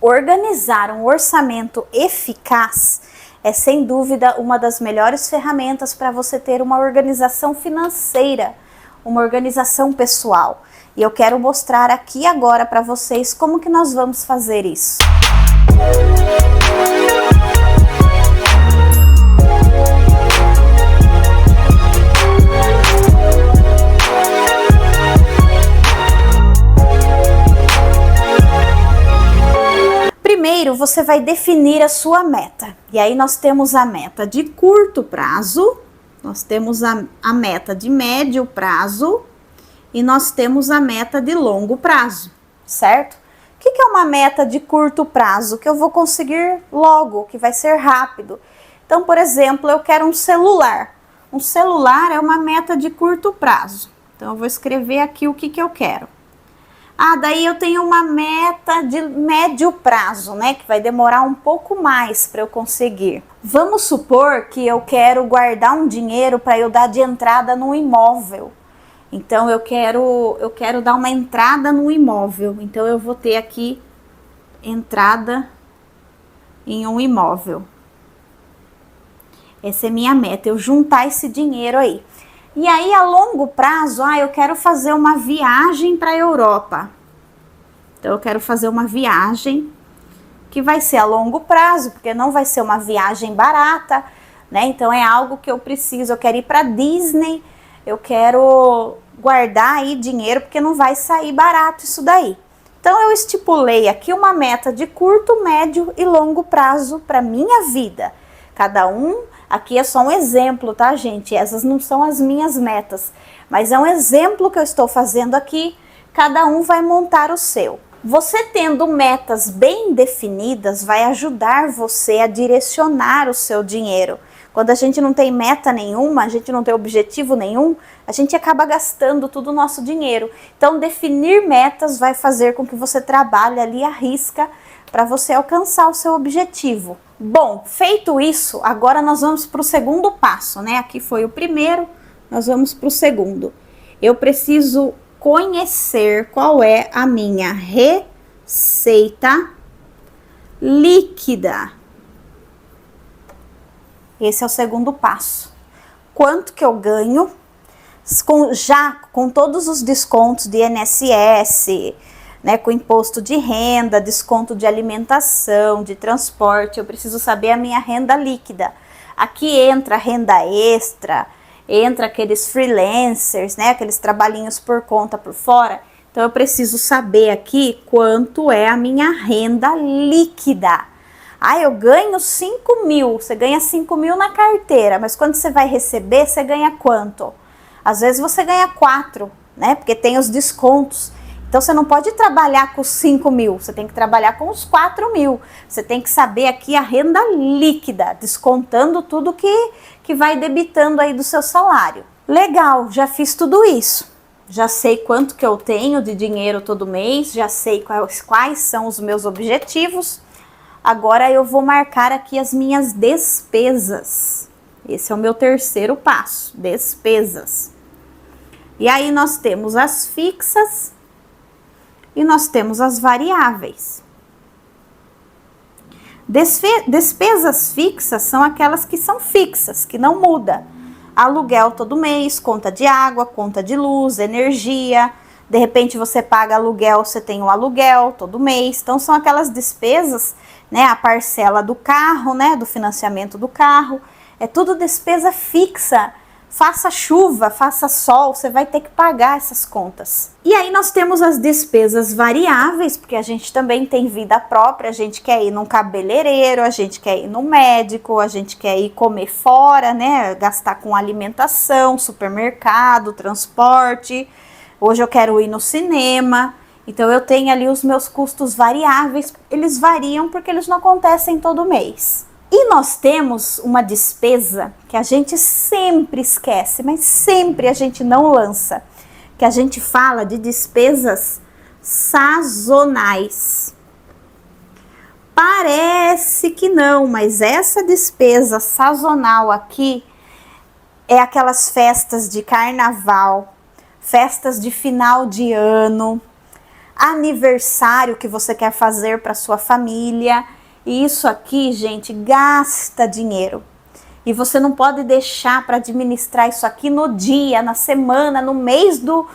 Organizar um orçamento eficaz é sem dúvida uma das melhores ferramentas para você ter uma organização financeira, uma organização pessoal. E eu quero mostrar aqui agora para vocês como que nós vamos fazer isso. Primeiro, você vai definir a sua meta. E aí nós temos a meta de curto prazo, nós temos a meta de médio prazo e nós temos a meta de longo prazo, certo? O que é uma meta de curto prazo? Que eu vou conseguir logo, que vai ser rápido. Então, por exemplo, eu quero um celular. Um celular é uma meta de curto prazo. Então, eu vou escrever aqui o que eu quero. Daí eu tenho uma meta de médio prazo, né? Que vai demorar um pouco mais para eu conseguir. Vamos supor que eu quero guardar um dinheiro para eu dar de entrada no imóvel. Então eu quero dar uma entrada no imóvel. Então eu vou ter aqui entrada em um imóvel. Essa é minha meta, eu juntar esse dinheiro aí. E aí, a longo prazo, eu quero fazer uma viagem para a Europa. Então, eu quero fazer uma viagem que vai ser a longo prazo, porque não vai ser uma viagem barata, né? Então, é algo que eu preciso. Eu quero ir para Disney, eu quero guardar aí dinheiro, porque não vai sair barato isso daí. Então, eu estipulei aqui uma meta de curto, médio e longo prazo para minha vida. Cada um... Aqui é só um exemplo, tá, gente? Essas não são as minhas metas, mas é um exemplo que eu estou fazendo aqui. Cada um vai montar o seu. Você tendo metas bem definidas vai ajudar você a direcionar o seu dinheiro. Quando a gente não tem meta nenhuma, a gente não tem objetivo nenhum, a gente acaba gastando todo o nosso dinheiro. Então, definir metas vai fazer com que você trabalhe ali à risca para você alcançar o seu objetivo. Bom, feito isso, agora nós vamos para o segundo passo, né? Aqui foi o primeiro, nós vamos para o segundo. Eu preciso conhecer qual é a minha receita líquida. Esse é o segundo passo. Quanto que eu ganho, com todos os descontos de INSS, né, com imposto de renda, desconto de alimentação, de transporte, eu preciso saber a minha renda líquida. Aqui entra renda extra, entra aqueles freelancers, né, aqueles trabalhinhos por conta por fora. Então eu preciso saber aqui quanto é a minha renda líquida. Eu ganho 5 mil, você ganha 5 mil na carteira, mas quando você vai receber, você ganha quanto? Às vezes você ganha 4, né, porque tem os descontos. Então, você não pode trabalhar com os 5 mil, você tem que trabalhar com os 4 mil. Você tem que saber aqui a renda líquida, descontando tudo que vai debitando aí do seu salário. Legal, já fiz tudo isso. Já sei quanto que eu tenho de dinheiro todo mês, já sei quais são os meus objetivos. Agora, eu vou marcar aqui as minhas despesas. Esse é o meu terceiro passo, despesas. E aí, nós temos as fixas e nós temos as variáveis. Despesas fixas são aquelas que são fixas, que não muda. Aluguel todo mês, conta de água, conta de luz, energia. De repente você paga aluguel, você tem o aluguel todo mês. Então são aquelas despesas, né? A parcela do carro, né? Do financiamento do carro. É tudo despesa fixa. Faça chuva, faça sol, você vai ter que pagar essas contas. E aí nós temos as despesas variáveis, porque a gente também tem vida própria, a gente quer ir num cabeleireiro, a gente quer ir no médico, a gente quer ir comer fora, né? Gastar com alimentação, supermercado, transporte. Hoje eu quero ir no cinema. Então eu tenho ali os meus custos variáveis, eles variam porque eles não acontecem todo mês. E nós temos uma despesa que a gente sempre esquece, mas sempre a gente não lança, que a gente fala de despesas sazonais. Parece que não, mas essa despesa sazonal aqui é aquelas festas de carnaval, festas de final de ano, aniversário que você quer fazer para sua família. E isso aqui, gente, gasta dinheiro. E você não pode deixar para administrar isso aqui no dia, na semana, no mês do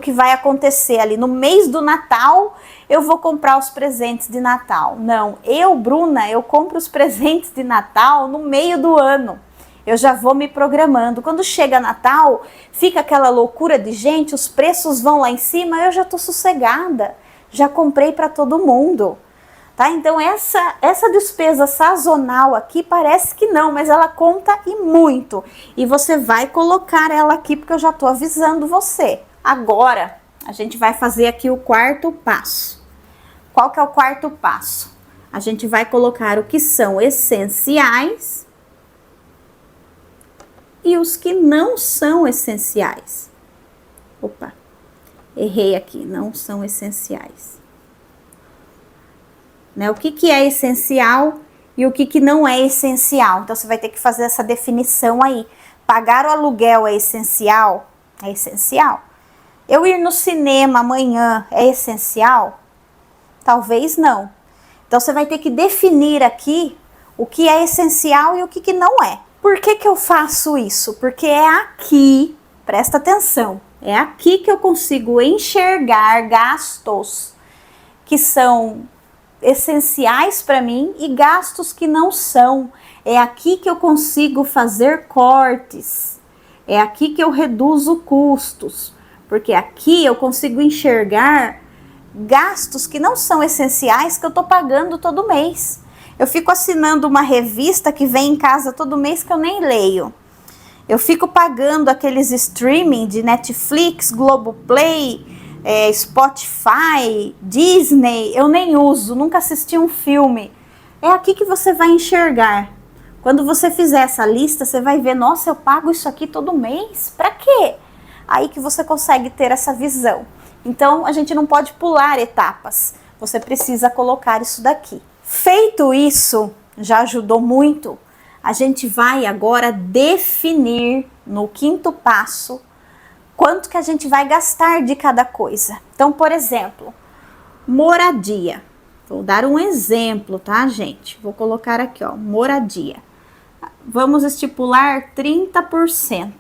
que vai acontecer ali. No mês do Natal, eu vou comprar os presentes de Natal. Não, Bruna, eu compro os presentes de Natal no meio do ano. Eu já vou me programando. Quando chega Natal, fica aquela loucura de gente, os preços vão lá em cima, eu já tô sossegada. Já comprei para todo mundo. Tá? Então essa despesa sazonal aqui parece que não, mas ela conta e muito. E você vai colocar ela aqui porque eu já tô avisando você. Agora, a gente vai fazer aqui o quarto passo. Qual que é o quarto passo? A gente vai colocar o que são essenciais e os que não são essenciais. Opa, errei aqui, não são essenciais. Né? O que é essencial e o que não é essencial. Então, você vai ter que fazer essa definição aí. Pagar o aluguel é essencial? É essencial. Eu ir no cinema amanhã é essencial? Talvez não. Então, você vai ter que definir aqui o que é essencial e o que não é. Por que eu faço isso? Porque é aqui, presta atenção, é aqui que eu consigo enxergar gastos que são essenciais para mim e gastos que não são. É aqui que eu consigo fazer cortes. É aqui que eu reduzo custos. Porque aqui eu consigo enxergar gastos que não são essenciais que eu tô pagando todo mês. Eu fico assinando uma revista que vem em casa todo mês que eu nem leio. Eu fico pagando aqueles streaming de Netflix, Globoplay, Spotify, Disney, eu nem uso, nunca assisti um filme. É aqui que você vai enxergar. Quando você fizer essa lista, você vai ver, nossa, eu pago isso aqui todo mês? Pra quê? Aí que você consegue ter essa visão. Então, a gente não pode pular etapas. Você precisa colocar isso daqui. Feito isso, já ajudou muito. A gente vai agora definir no quinto passo quanto que a gente vai gastar de cada coisa. Então, por exemplo, moradia. Vou dar um exemplo, tá, gente? Vou colocar aqui, ó, moradia. Vamos estipular 30%.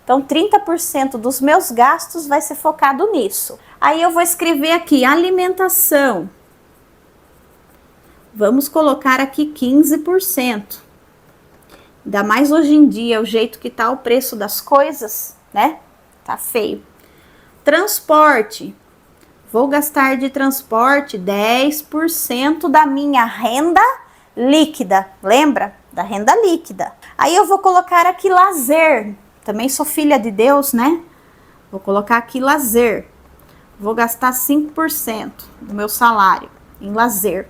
Então, 30% dos meus gastos vai ser focado nisso. Aí eu vou escrever aqui, alimentação. Vamos colocar aqui 15%. Ainda mais hoje em dia, o jeito que tá o preço das coisas, né? Tá feio. Transporte. Vou gastar de transporte 10% da minha renda líquida. Lembra? Da renda líquida. Aí eu vou colocar aqui lazer. Também sou filha de Deus, né? Vou colocar aqui lazer. Vou gastar 5% do meu salário em lazer.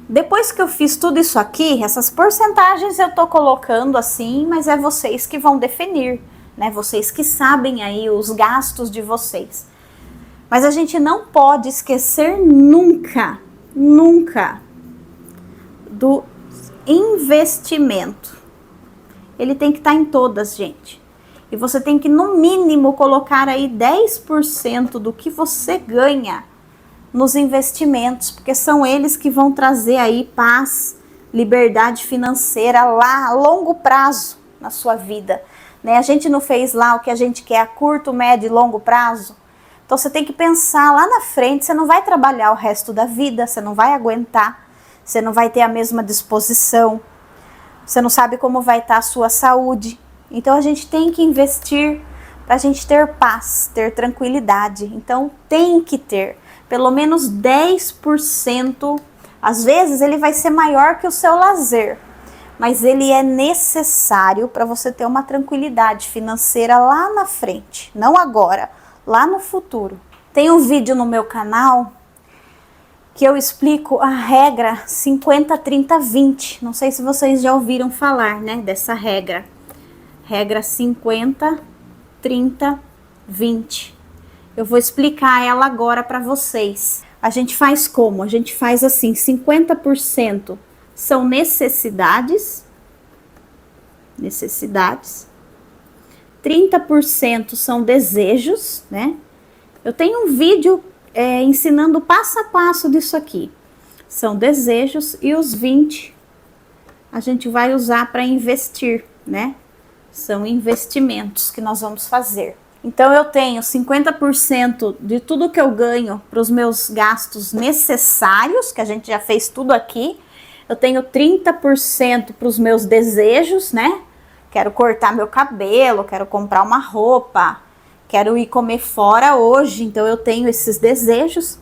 Depois que eu fiz tudo isso aqui, essas porcentagens eu tô colocando assim, mas é vocês que vão definir, né? Vocês que sabem aí os gastos de vocês. Mas a gente não pode esquecer nunca, nunca do investimento. Ele tem que estar em todas, gente. E você tem que, no mínimo, colocar aí 10% do que você ganha nos investimentos, porque são eles que vão trazer aí paz, liberdade financeira lá a longo prazo na sua vida, né? A gente não fez lá o que a gente quer a curto, médio e longo prazo. Então você tem que pensar lá na frente, você não vai trabalhar o resto da vida, você não vai aguentar, você não vai ter a mesma disposição, você não sabe como vai estar a sua saúde. Então a gente tem que investir para a gente ter paz, ter tranquilidade. Então tem que ter pelo menos 10%, às vezes ele vai ser maior que o seu lazer, mas ele é necessário para você ter uma tranquilidade financeira lá na frente, não agora, lá no futuro. Tem um vídeo no meu canal que eu explico a regra 50-30-20, não sei se vocês já ouviram falar, né, dessa regra. Regra 50-30-20. Eu vou explicar ela agora para vocês. A gente faz como? A gente faz assim, 50% são necessidades, 30% são desejos, né? Eu tenho um vídeo ensinando o passo a passo disso aqui. São desejos e os 20 a gente vai usar para investir, né? São investimentos que nós vamos fazer. Então eu tenho 50% de tudo que eu ganho para os meus gastos necessários, que a gente já fez tudo aqui. Eu tenho 30% para os meus desejos, né? Quero cortar meu cabelo, quero comprar uma roupa, quero ir comer fora hoje, então eu tenho esses desejos.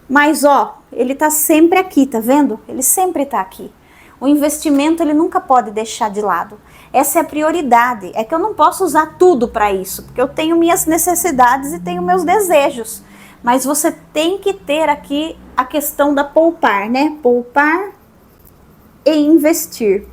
Mas ó, ele tá sempre aqui, tá vendo? Ele sempre tá aqui. O investimento ele nunca pode deixar de lado. Essa é a prioridade. É que eu não posso usar tudo para isso, porque eu tenho minhas necessidades e tenho meus desejos. Mas você tem que ter aqui a questão da poupar, né? Poupar e investir.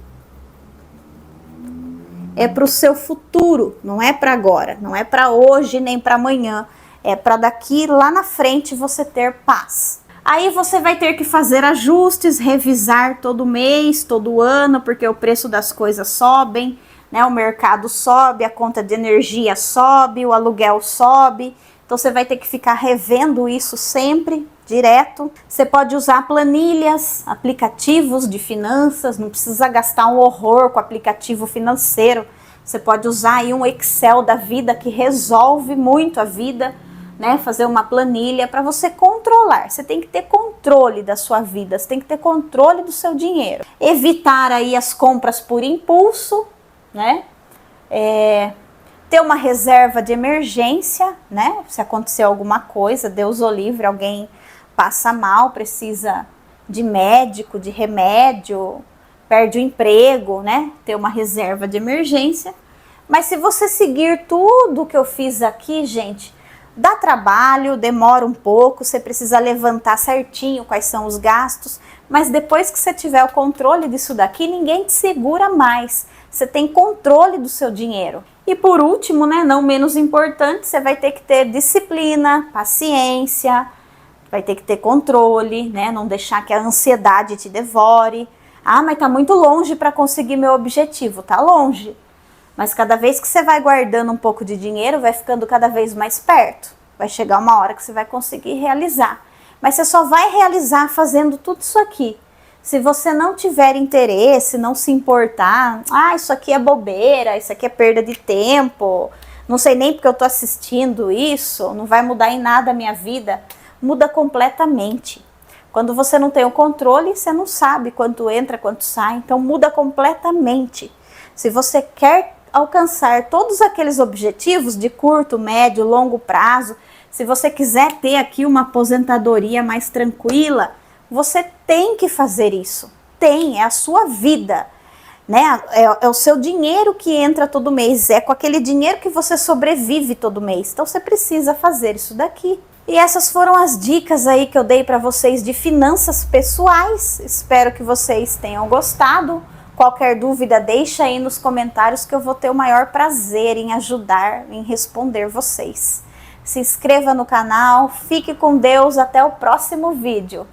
É para o seu futuro, não é para agora, não é para hoje nem para amanhã. É para daqui lá na frente você ter paz. Aí você vai ter que fazer ajustes, revisar todo mês, todo ano, porque o preço das coisas sobem, né? O mercado sobe, a conta de energia sobe, o aluguel sobe. Então você vai ter que ficar revendo isso sempre, direto. Você pode usar planilhas, aplicativos de finanças, não precisa gastar um horror com aplicativo financeiro. Você pode usar aí um Excel da vida que resolve muito a vida, né? Fazer uma planilha para você controlar. Você tem que ter controle da sua vida, você tem que ter controle do seu dinheiro. Evitar aí as compras por impulso, né? Ter uma reserva de emergência, né? Se acontecer alguma coisa, Deus o livre, alguém passa mal, precisa de médico, de remédio, perde o emprego, né? Ter uma reserva de emergência. Mas se você seguir tudo que eu fiz aqui, gente, dá trabalho, demora um pouco, você precisa levantar certinho quais são os gastos, mas depois que você tiver o controle disso daqui, ninguém te segura mais. Você tem controle do seu dinheiro. E por último, né, não menos importante, você vai ter que ter disciplina, paciência, vai ter que ter controle, né, não deixar que a ansiedade te devore. Ah, mas tá muito longe para conseguir meu objetivo. Tá longe. Mas cada vez que você vai guardando um pouco de dinheiro, vai ficando cada vez mais perto. Vai chegar uma hora que você vai conseguir realizar. Mas você só vai realizar fazendo tudo isso aqui. Se você não tiver interesse, não se importar, isso aqui é bobeira, isso aqui é perda de tempo, não sei nem porque eu tô assistindo isso, não vai mudar em nada a minha vida, muda completamente. Quando você não tem o controle, você não sabe quanto entra, quanto sai, então muda completamente. Se você quer alcançar todos aqueles objetivos de curto, médio, longo prazo, se você quiser ter aqui uma aposentadoria mais tranquila, você tem que fazer isso. É a sua vida, né? É o seu dinheiro que entra todo mês, é com aquele dinheiro que você sobrevive todo mês. Então você precisa fazer isso daqui. E essas foram as dicas aí que eu dei para vocês de finanças pessoais. Espero que vocês tenham gostado. Qualquer dúvida, deixa aí nos comentários que eu vou ter o maior prazer em ajudar, em responder vocês. Se inscreva no canal, fique com Deus, até o próximo vídeo.